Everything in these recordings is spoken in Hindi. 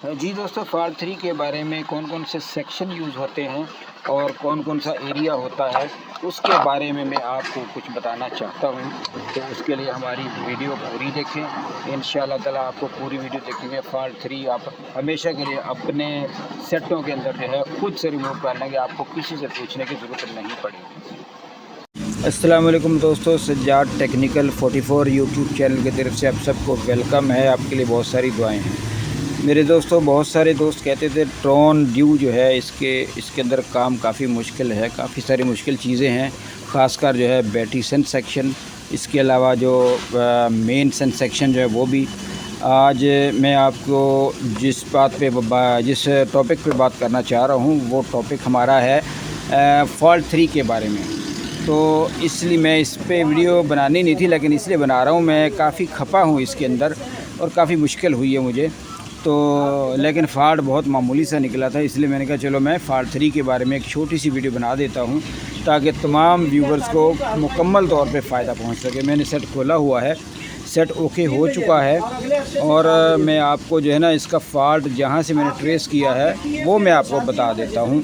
जी दोस्तों, फाल्ट 3 के बारे में कौन कौन से सेक्शन यूज़ होते हैं और कौन कौन सा एरिया होता है, उसके बारे में मैं आपको कुछ बताना चाहता हूँ। तो उसके लिए हमारी वीडियो पूरी देखें। इंशाअल्लाह ताला आपको पूरी वीडियो देखेंगे। फाल्ट 3 आप हमेशा के लिए अपने सेटों के अंदर जो है खुद से रिमूव कर लेंगे, आपको किसी से पूछने की ज़रूरत नहीं पड़ेगी। अस्सलाम वालेकुम दोस्तों, सज्जाद टेक्निकल 44 यूट्यूब चैनल की तरफ से आप सबको वेलकम है। आपके लिए बहुत सारी दुआएं हैं। मेरे दोस्तों, बहुत सारे दोस्त कहते थे ट्रॉन ड्यू जो है इसके अंदर काम काफ़ी मुश्किल है, काफ़ी सारी मुश्किल चीज़ें हैं, ख़ासकर जो है बैटरी सेंस सेक्शन, इसके अलावा जो मेन सेंस सेक्शन जो है वो भी। आज मैं आपको जिस टॉपिक पे बात करना चाह रहा हूँ वो टॉपिक हमारा है फाल्ट 3 के बारे में। तो इसलिए मैं इस पे वीडियो बनानी नहीं थी, लेकिन इसलिए बना रहा हूँ। मैं काफ़ी खपा हूँ इसके अंदर और काफ़ी मुश्किल हुई है मुझे तो, लेकिन फ़ाल्ट बहुत मामूली सा निकला था, इसलिए मैंने कहा चलो मैं फाल्ट 3 के बारे में एक छोटी सी वीडियो बना देता हूँ ताकि तमाम व्यूवर्स को मुकम्मल तौर पे फ़ायदा पहुँच सके। मैंने सेट खोला हुआ है, सेट ओके हो चुका है और मैं आपको जो है ना इसका फ़ाल्ट जहाँ से मैंने ट्रेस किया है वो मैं आपको बता देता हूँ,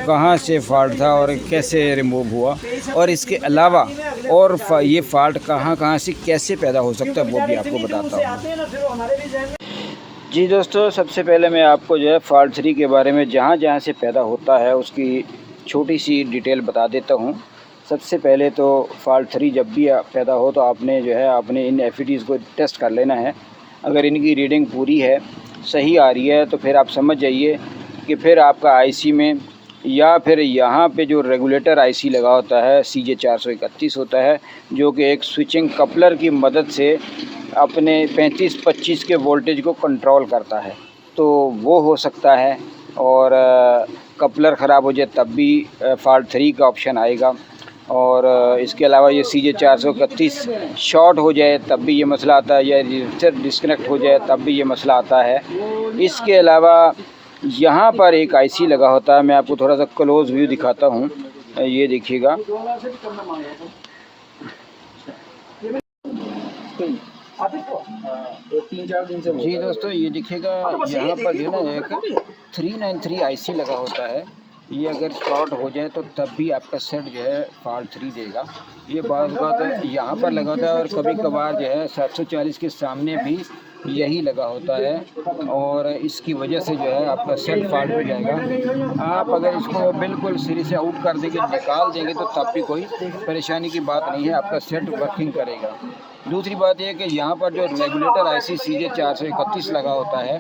कहाँ से फ़ाल्ट था और कैसे रिमूव हुआ, और इसके अलावा और ये फ़ाल्ट कहाँ से कैसे पैदा हो सकता है वो भी आपको बताता हूँ। जी दोस्तों, सबसे पहले मैं आपको जो है फाल्ट 3 के बारे में जहाँ से पैदा होता है उसकी छोटी सी डिटेल बता देता हूँ। सबसे पहले तो फाल्ट 3 जब भी पैदा हो तो आपने इन एफईडीज़ को टेस्ट कर लेना है। अगर इनकी रीडिंग पूरी है, सही आ रही है, तो फिर आप समझ जाइए कि फिर आपका आईसी में या फिर यहाँ पे जो रेगुलेटर आईसी लगा होता है CJ 431 होता है, जो कि एक स्विचिंग कपलर की मदद से अपने 35-25 के वोल्टेज को कंट्रोल करता है, तो वो हो सकता है। और कपलर ख़राब हो जाए तब भी फाल्ट 3 का ऑप्शन आएगा। और इसके अलावा ये CJ 431 शॉर्ट हो जाए तब भी ये मसला आता है, या रजिस्टर डिस्कनेक्ट हो जाए तब भी ये मसला आता है। इसके अलावा यहाँ पर एक आईसी लगा होता है, मैं आपको थोड़ा सा क्लोज़ व्यू दिखाता हूँ, ये देखिएगा। जी दोस्तों, ये देखिएगा यहाँ पर जो है ना एक 393 आईसी लगा होता है। ये अगर शॉर्ट हो जाए तो तब भी आपका सेट जो है फाल्ट 3 देगा। ये बात यहाँ पर लगा होता है और कभी कभार जो है 740 के सामने भी यही लगा होता है, और इसकी वजह से जो है आपका सेट फाल्ट हो जाएगा। आप अगर इसको बिल्कुल सिरे से आउट कर देंगे, निकाल देंगे, तो तब भी कोई परेशानी की बात नहीं है, आपका सेट वर्किंग करेगा। दूसरी बात यह कि यहाँ पर जो रेगुलेटर आईसी CJ 431 लगा होता है,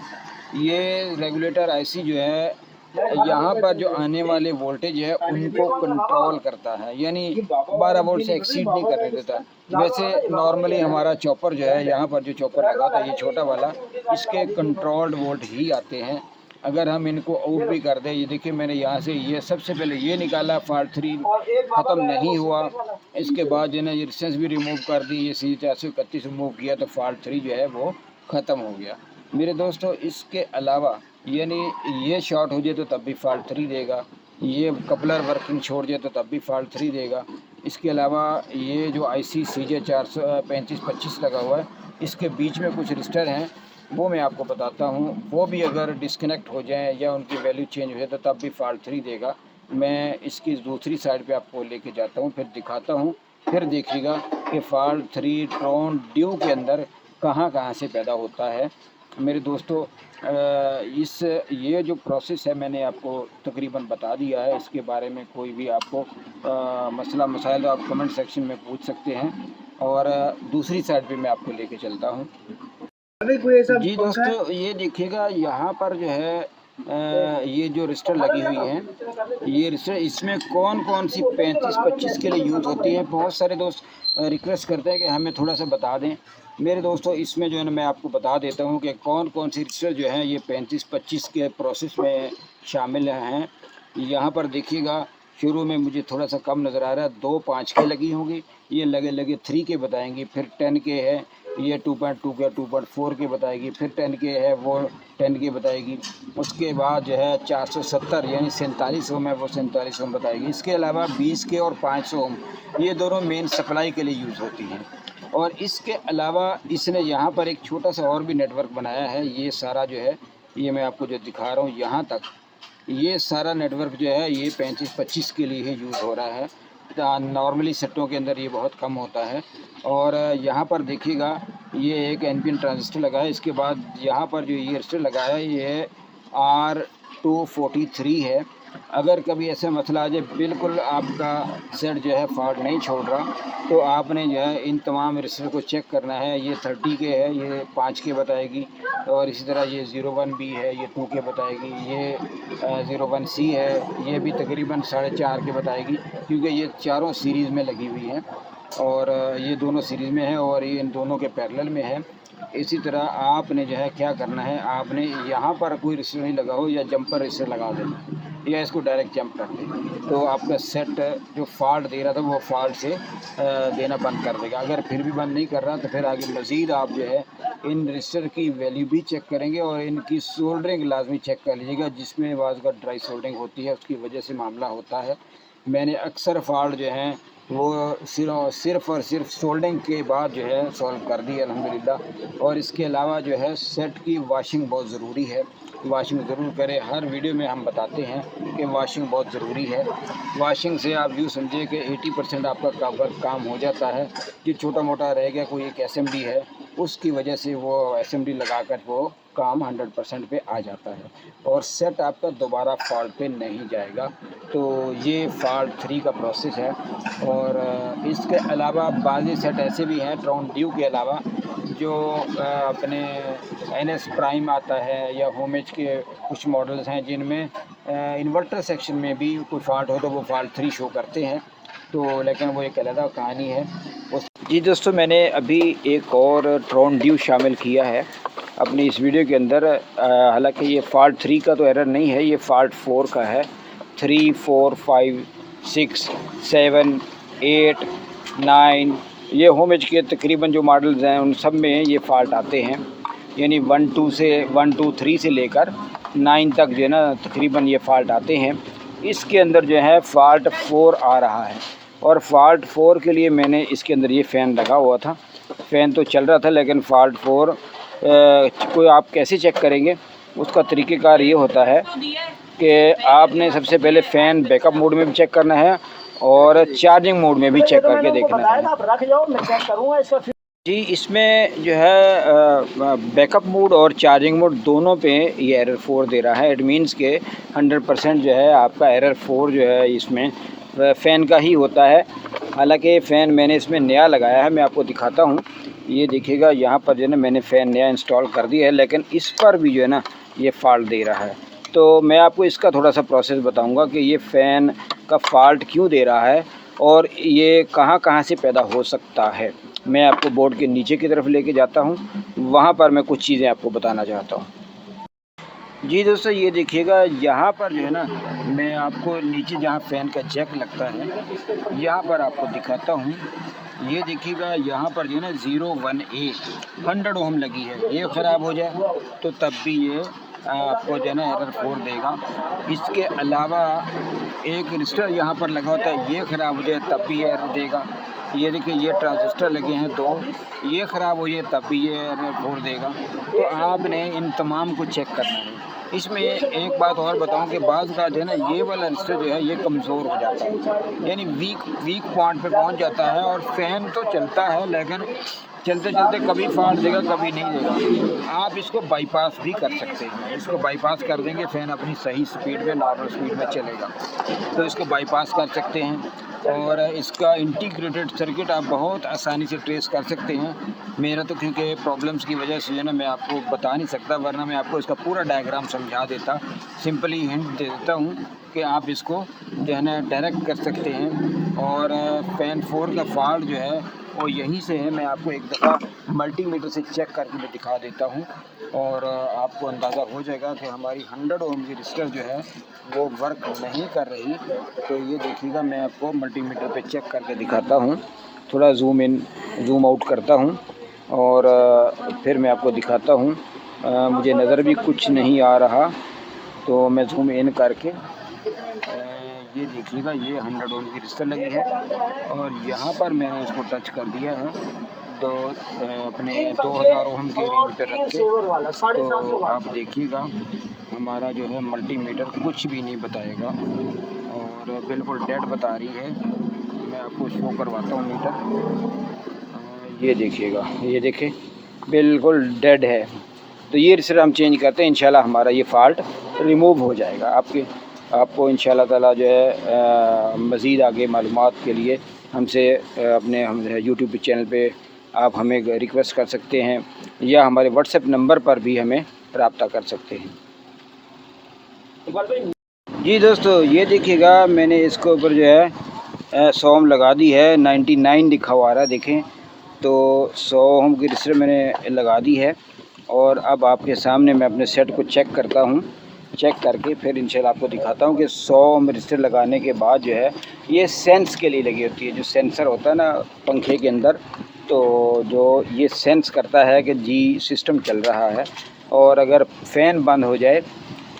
ये रेगुलेटर आईसी जो है यहाँ पर जो आने वाले वोल्टेज है उनको कंट्रोल करता है, यानी 12 वोल्ट से एक्सीड नहीं करने देता। वैसे नॉर्मली हमारा चॉपर जो है, यहाँ पर जो चॉपर लगा था ये छोटा वाला, इसके कंट्रोल्ड वोल्ट ही आते हैं। अगर हम इनको आउट भी कर दें, ये देखिए मैंने यहाँ से ये सबसे पहले ये निकाला, फाल्ट 3 ख़त्म नहीं हुआ। इसके बाद जो है ना ये रेजिस्टेंस भी रिमूव कर दी, ये CJ 431 रिमूव किया तो फाल्ट 3 जो है वो ख़त्म हो गया। मेरे दोस्तों, इसके अलावा यानी ये शॉर्ट हो जाए तो तब भी फाल्ट 3 देगा, ये कपलर वर्किंग छोड़ जाए तो तब भी फाल्ट 3 देगा। इसके अलावा ये जो IC CJ 435-25 लगा हुआ है, इसके बीच में कुछ रजिस्टर हैं, वो मैं आपको बताता हूँ। वो भी अगर डिस्कनेक्ट हो जाएँ या उनकी वैल्यू चेंज हो जाए तो तब भी फाल्ट 3 देगा। मैं इसकी दूसरी साइड पे आपको लेके जाता हूँ, फिर दिखाता हूँ, फिर देखिएगा कि फाल्ट 3 ट्रॉन ड्यू के अंदर कहाँ से पैदा होता है। मेरे दोस्तों, ये जो प्रोसेस है मैंने आपको तकरीबन बता दिया है। इसके बारे में कोई भी आपको मसला मसाइल आप कमेंट सेक्शन में पूछ सकते हैं, और दूसरी साइड पे मैं आपको लेके चलता हूँ। जी दोस्तों, ये देखिएगा यहाँ पर जो है ये जो रजिस्टर लगी हुई हैं, ये रजिस्टर इसमें कौन सी 35-25 के लिए यूज़ होती है। बहुत सारे दोस्त रिक्वेस्ट करते हैं कि हमें थोड़ा सा बता दें। मेरे दोस्तों, इसमें जो है ना मैं आपको बता देता हूँ कि कौन सी रजिस्टर जो हैं ये 35-25 के प्रोसेस में शामिल हैं। यहाँ पर देखिएगा, शुरू में मुझे थोड़ा सा कम नज़र आ रहा है, 2 5 के लगी होंगी, ये लगे 3 के बताएंगी, फिर 10 के है, ये 2.2 के 2.4 के बताएगी, फिर 10 के है वो 10 के बताएगी। उसके बाद जो है 470 यानी 47 ओम है, वो 47 ओम बताएगी। इसके अलावा 20 के और 500 ओम, ये दोनों मेन सप्लाई के लिए यूज़ होती हैं। और इसके अलावा इसने यहाँ पर एक छोटा सा और भी नेटवर्क बनाया है। ये सारा जो है ये मैं आपको जो दिखा रहा हूँ यहाँ तक, ये सारा नेटवर्क जो है ये 35-25 के लिए ही यूज़ हो रहा है। नॉर्मली सेटों के अंदर ये बहुत कम होता है। और यहाँ पर देखिएगा ये एक एनपीएन ट्रांजिस्टर लगा है। इसके बाद यहाँ पर जो ये रजिस्टर लगा है ये R243 है। अगर कभी ऐसा मसला आ जाए बिल्कुल आपका सेट जो है फॉल्ट नहीं छोड़ रहा, तो आपने जो है इन तमाम रजिस्टर को चेक करना है। ये 30 के है, ये 5 के बताएगी, और इसी तरह ये 01B है, ये 2 के बताएगी, ये 01C है, ये भी तकरीबन 4.5 के बताएगी, क्योंकि ये चारों सीरीज़ में लगी हुई हैं और ये दोनों सीरीज़ में है और ये इन दोनों के पैरेलल में है। इसी तरह आपने जो है क्या करना है, आपने यहाँ पर कोई रजिस्टर नहीं लगा हो या जंपर रजिस्टर लगा देना है, या इसको डायरेक्ट जंप कर दें, तो आपका सेट जो फॉल्ट दे रहा था वो फॉल्ट से देना बंद कर देगा। अगर फिर भी बंद नहीं कर रहा तो फिर आगे मज़ीद आप जो है इन रजिस्टर की वैल्यू भी चेक करेंगे और इनकी सोल्डरिंग लाजमी चेक कर लीजिएगा, जिसमें बाज़ का ड्राई सोल्डरिंग होती है, उसकी वजह से मामला होता है। मैंने अक्सर फॉल्ट जो हैं वो सिर्फ़ और सिर्फ सोल्डरिंग के बाद जो है सॉल्व कर दी अल्हम्दुलिल्लाह। और इसके अलावा जो है सेट की वाशिंग बहुत ज़रूरी है, वाशिंग ज़रूर करें। हर वीडियो में हम बताते हैं कि वाशिंग बहुत ज़रूरी है। वाशिंग से आप यूँ समझिए कि 80% आपका वर्क काम हो जाता है। जो छोटा मोटा रह गया कोई एक एसएमडी है, उसकी वजह से वो एसएमडी लगाकर वो काम 100% पे आ जाता है और सेट आपका दोबारा फॉल्ट पे नहीं जाएगा। तो ये फॉल्ट 3 का प्रोसेस है। और इसके अलावा बाज़ी सेट ऐसे भी हैं ट्रॉन ड्यू के अलावा, जो अपने NS प्राइम आता है या होमेज के कुछ मॉडल्स हैं जिनमें इन्वर्टर सेक्शन में भी कोई फॉल्ट हो तो वो फॉल्ट 3 शो करते हैं, तो लेकिन वो एक अलग कहानी है। जी दोस्तों, मैंने अभी एक और ट्रॉन ड्यू शामिल किया है अपनी इस वीडियो के अंदर। हालांकि ये फॉल्ट 3 का तो एरर नहीं है, ये फॉल्ट 4 का है। 3, 4, 5, 6, 7, 8, 9 ये होमेज के तकरीबन जो मॉडल्स हैं उन सब में ये फॉल्ट आते हैं। यानी 1, 2, 3 से लेकर 9 तक जो है ना तकरीबन ये फॉल्ट आते हैं। इसके अंदर जो है फॉल्ट 4 आ रहा है और फॉल्ट 4 के लिए मैंने इसके अंदर ये फ़ैन लगा हुआ था। फ़ैन तो चल रहा था, लेकिन फॉल्ट 4 को आप कैसे चेक करेंगे, उसका तरीक़ेकार ये होता है कि आपने सबसे पहले फ़ैन बैकअप मोड में भी चेक करना है और चार्जिंग मोड में भी चेक करके देखना है। जी, इसमें जो है बैकअप मोड और चार्जिंग मोड दोनों पे ये एरर 4 दे रहा है। इट मीन्स के 100% जो है आपका एरर 4 जो है इसमें फ़ैन का ही होता है। हालांकि फ़ैन मैंने इसमें नया लगाया है, मैं आपको दिखाता हूँ। ये देखिएगा यहाँ पर जो है ना मैंने फ़ैन नया इंस्टॉल कर दिया है, लेकिन इस पर भी जो है ना ये फ़ॉल्ट दे रहा है। तो मैं आपको इसका थोड़ा सा प्रोसेस बताऊँगा कि ये फ़ैन का फ़ॉल्ट क्यों दे रहा है और ये कहाँ से पैदा हो सकता है। मैं आपको बोर्ड के नीचे की तरफ लेके जाता हूँ, वहाँ पर मैं कुछ चीज़ें आपको बताना चाहता हूँ। जी दोस्तों, ये देखिएगा यहाँ पर जो है ना मैं आपको नीचे जहाँ फ़ैन का जैक लगता है यहाँ पर आपको दिखाता हूँ। ये देखिएगा यहाँ पर जो है ना 01A 100 ओम लगी है। ये ख़राब हो जाए तो तब भी ये आपको जो है ना एरर 4 देगा। इसके अलावा एक रजिस्टर यहाँ पर लगा होता है, ये ख़राब हो जाए तब भी ये एरर देगा। ये देखिए ये ट्रांजिस्टर लगे हैं 2, ये ख़राब हो जाए तब भी ये एरर 4 देगा। तो आपने इन तमाम को चेक करना है। इसमें एक बात और बताऊं कि बाज़ का जो है ना ये वाला रजिस्टर जो है ये कमज़ोर हो जाता है, यानी वीक पॉइंट पे पहुंच जाता है और फ़ैन तो चलता है लेकिन चलते चलते कभी फॉल्ट देगा कभी नहीं देगा। आप इसको बाईपास भी कर सकते हैं, इसको बाईपास कर देंगे फ़ैन अपनी सही स्पीड में नॉर्मल स्पीड में चलेगा, तो इसको बाईपास कर सकते हैं। और इसका इंटीग्रेटेड सर्किट आप बहुत आसानी से ट्रेस कर सकते हैं। मेरा तो क्योंकि प्रॉब्लम्स की वजह से जो है ना मैं आपको बता नहीं सकता, वरना मैं आपको इसका पूरा डायग्राम समझा देता। सिंपली हिंट दे देता हूँ कि आप इसको जो है ना डायरेक्ट कर सकते हैं। और फ़ैन 4 का फॉल्ट जो है वो यहीं से है। मैं आपको एक दफ़ा मल्टीमीटर से चेक करके मैं दिखा देता हूँ और आपको अंदाज़ा हो जाएगा कि हमारी 100 ओम की रजिस्टर जो है वो वर्क नहीं कर रही। तो ये देखिएगा मैं आपको मल्टीमीटर पे चेक करके दिखाता हूँ। थोड़ा जूम इन जूम आउट करता हूँ और फिर मैं आपको दिखाता हूँ। मुझे नज़र भी कुछ नहीं आ रहा, तो मैं जूम इन करके ये देखिएगा ये 100 ओम की रजिस्टर लगी है और यहाँ पर मैंने इसको टच कर दिया है अपने 2000 ओम के रेंज पे रख के, तो आप देखिएगा हमारा जो है मल्टीमीटर कुछ भी नहीं बताएगा और बिल्कुल डेड बता रही है। मैं आपको शो करवाता हूँ मीटर, ये देखिएगा, ये देखें बिल्कुल डेड है। तो ये रिसेट हम चेंज करते हैं, इंशाल्लाह हमारा ये फ़ाल्ट रिमूव हो जाएगा। आपको इंशाल्लाह ताला जो है मज़ीद आगे मालूमात के लिए हमसे अपने हम यूट्यूब चैनल पे आप हमें रिक्वेस्ट कर सकते हैं या हमारे व्हाट्सएप नंबर पर भी हमें रब्ता कर सकते हैं। जी दोस्तों, ये देखिएगा मैंने इसके ऊपर जो है सोम लगा दी है, 99 लिखा हुआ आ रहा है, देखें तो 100 ओम की रजिस्टर मैंने लगा दी है। और अब आपके सामने मैं अपने सेट को चेक करता हूँ, चेक करके फिर इंशाल्लाह आपको दिखाता हूँ कि 100 ओम रजिस्टर लगाने के बाद जो है ये सेंस के लिए लगी होती है, जो सेंसर होता है ना पंखे के अंदर, तो जो ये सेंस करता है कि जी सिस्टम चल रहा है। और अगर फ़ैन बंद हो जाए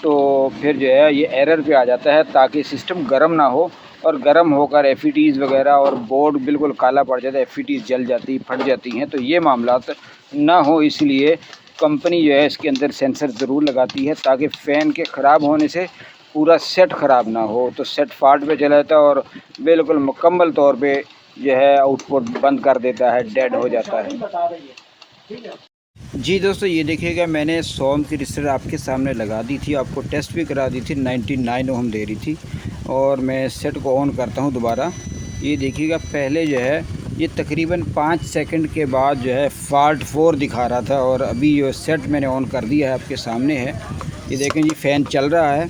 तो फिर जो है ये एरर पे आ जाता है, ताकि सिस्टम गर्म ना हो और गर्म होकर एफईटीज़ वगैरह और बोर्ड बिल्कुल काला पड़ जाता है, एफईटीज़ जल जाती, फट जाती हैं। तो ये मामलात ना हो, इसलिए कंपनी जो है इसके अंदर सेंसर ज़रूर लगाती है, ताकि फ़ैन के ख़राब होने से पूरा सेट ख़राब ना हो। तो सेट फॉल्ट पे चला जाता है और बिल्कुल मुकम्मल तौर पे जो है आउटपुट बंद कर देता है, डेड हो जाता है। जी दोस्तों, ये देखिएगा मैंने 100 ओम की रजिस्टर आपके सामने लगा दी थी, आपको टेस्ट भी करा दी थी, 99 ओम दे रही थी। और मैं सेट को ऑन करता हूँ दोबारा। ये देखिएगा पहले जो है ये तकरीबन 5 सेकंड के बाद जो है फॉल्ट 4 दिखा रहा था, और अभी जो सेट मैंने ऑन कर दिया है आपके सामने है। ये देखें जी, फ़ैन चल रहा है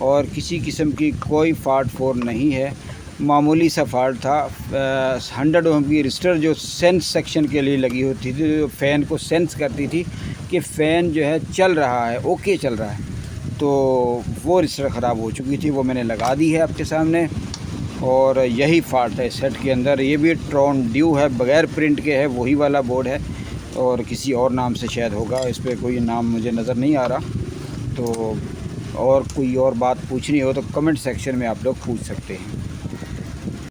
और किसी किस्म की कोई फॉल्ट 4 नहीं है, मामूली सा फॉल्ट था। 100 ओम की रजिस्टर जो सेंस सेक्शन के लिए लगी होती थी, जो फ़ैन को सेंस करती थी कि फ़ैन जो है चल रहा है, ओके चल रहा है, तो वो रजिस्टर ख़राब हो चुकी थी, वो मैंने लगा दी है आपके सामने। और यही फॉल्ट है सेट के अंदर। ये भी ट्रॉन ड्यू है, बग़ैर प्रिंट के है, वही वाला बोर्ड है और किसी और नाम से शायद होगा, इस पर कोई नाम मुझे नज़र नहीं आ रहा। तो और कोई और बात पूछनी हो तो कमेंट सेक्शन में आप लोग पूछ सकते हैं।